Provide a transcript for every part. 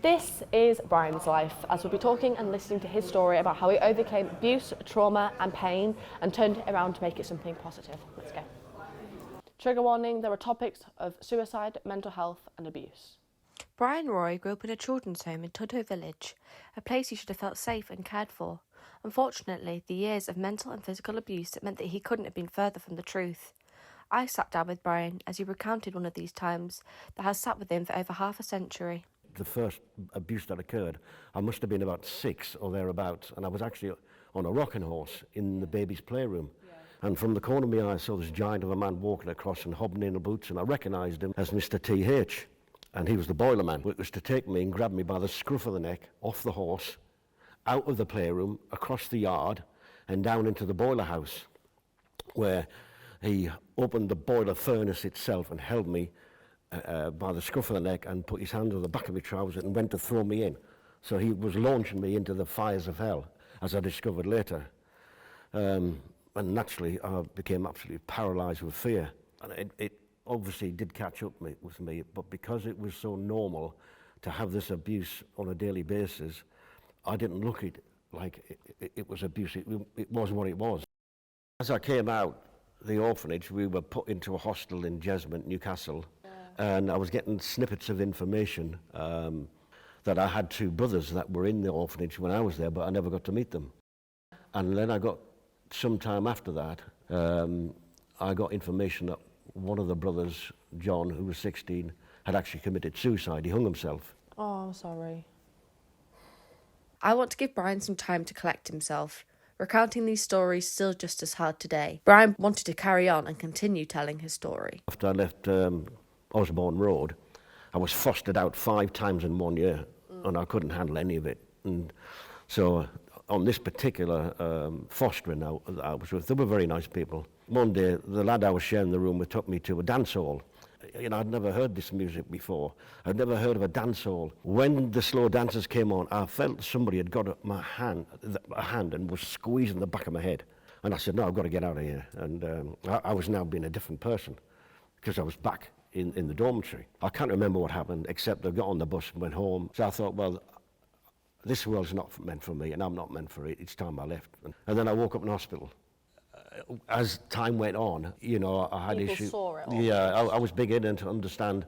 This is Brian's life, as we'll be talking and listening to his story about how he overcame abuse, trauma and pain and turned it around to make it something positive. Let's go. Trigger warning, there are topics of suicide, mental health and abuse. Brian Roy grew up in a children's home in Tudhoe Village, a place he should have felt safe and cared for. Unfortunately, the years of mental and physical abuse meant that he couldn't have been further from the truth. I sat down with Brian as he recounted one of these times that has sat with him for over half a century. The first abuse that occurred, I must have been about 6 or thereabouts, and I was actually on a rocking horse in the baby's playroom. And from the corner of my eye, I saw this giant of a man walking across and hobnail boots, and I recognised him as Mr. T.H., and he was the boiler man. It was to take me and grab me by the scruff of the neck, off the horse, out of the playroom, across the yard, and down into the boiler house, where he opened the boiler furnace itself and held me by the scruff of the neck and put his hand on the back of my trousers and went to throw me in. So he was launching me into the fires of hell, as I discovered later. And naturally, I became absolutely paralysed with fear. And it obviously did catch up with me, but because it was so normal to have this abuse on a daily basis, I didn't look at it like it was abuse. It was what it was. As I came out the orphanage, we were put into a hostel in Jesmond, Newcastle, and I was getting snippets of information that I had 2 brothers that were in the orphanage when I was there, but I never got to meet them. And then I got, some time after that, I got information that one of the brothers, John, who was 16, had actually committed suicide. He hung himself. Oh, I'm sorry. I want to give Brian some time to collect himself. Recounting these stories still just as hard today. Brian wanted to carry on and continue telling his story. After I left Osborne Road, I was fostered out 5 times in 1 year, and I couldn't handle any of it. And so on this particular fostering I was with, they were very nice people. One day, the lad I was sharing the room with took me to a dance hall. You know, I'd never heard this music before. I'd never heard of a dance hall. When the slow dances came on, I felt somebody had got a hand and was squeezing the back of my head. And I said, no, I've got to get out of here. And I was now being a different person because I was back in the dormitory. I can't remember what happened, except I got on the bus and went home. So I thought, well, this world's not meant for me, and I'm not meant for it. It's time I left. And then I woke up in hospital. As time went on, you know, I had issues. People saw it all. Yeah, I was beginning to understand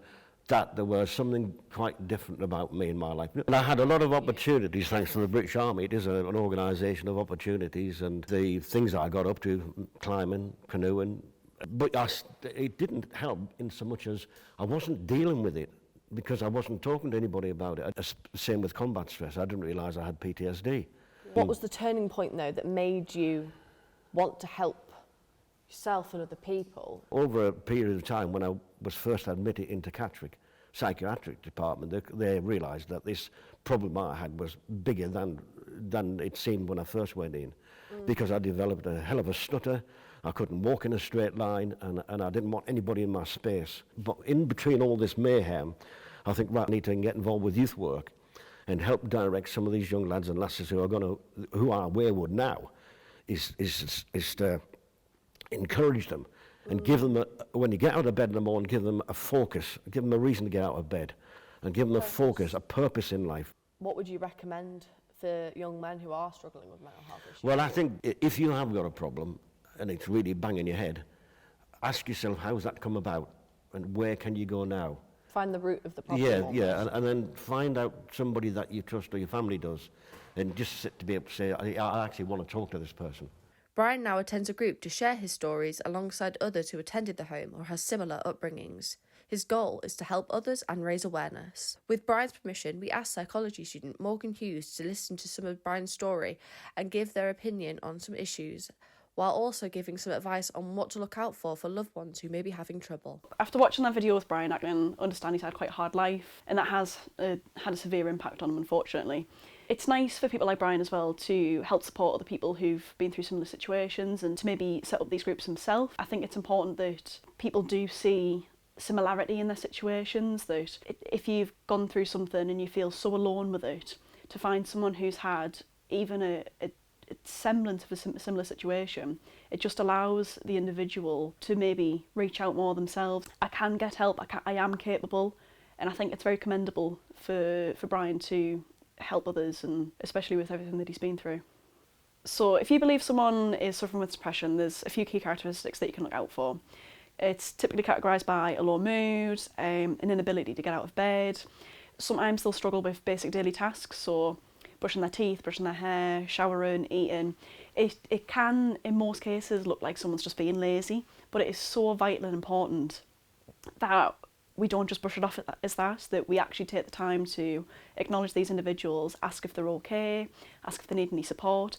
that there was something quite different about me in my life. And I had a lot of opportunities thanks to the British Army. It is an organisation of opportunities, and the things I got up to, climbing, canoeing, but it didn't help in so much as I wasn't dealing with it because I wasn't talking to anybody about it. Same with combat stress. I didn't realise I had PTSD. What was the turning point, though, that made you want to help yourself and other people? Over a period of time, when I was first admitted into Catterick psychiatric department, they realised that this problem I had was bigger than it seemed when I first went in, because I developed a hell of a stutter. I couldn't walk in a straight line, and I didn't want anybody in my space. But in between all this mayhem, I think, right, I need to get involved with youth work and help direct some of these young lads and lasses who are wayward now, is to encourage them and give them, when you get out of bed in the morning, give them a focus, give them a reason to get out of bed, and give them a focus, a purpose in life. What would you recommend for young men who are struggling with mental health issues? Well, I think if you have got a problem and it's really banging your head, ask yourself, how's that come about and where can you go now? Find the root of the problem. Yeah, and then find out somebody that you trust or your family does, and just sit to be able to say, I actually want to talk to this person. Brian now attends a group to share his stories alongside others who attended the home or has similar upbringings. His goal is to help others and raise awareness. With Brian's permission, we asked psychology student Morgan Hughes to listen to some of Brian's story and give their opinion on some issues, while also giving some advice on what to look out for loved ones who may be having trouble. After watching that video with Brian, I can understand he's had quite a hard life, and that has had a severe impact on him, unfortunately. It's nice for people like Brian as well to help support other people who've been through similar situations and to maybe set up these groups themselves. I think it's important that people do see similarity in their situations, that if you've gone through something and you feel so alone with it, to find someone who's had even a semblance of a similar situation, it just allows the individual to maybe reach out more themselves. I can get help, I am capable, And I think it's very commendable for Brian to help others, and especially with everything that he's been through. So if you believe someone is suffering with depression, there's a few key characteristics that you can look out for. It's typically categorised by a low mood, an inability to get out of bed. Sometimes they'll struggle with basic daily tasks, so brushing their teeth, brushing their hair, showering, eating. It can, in most cases, look like someone's just being lazy, but it is so vital and important that we don't just brush it off as that we actually take the time to acknowledge these individuals, ask if they're okay, ask if they need any support.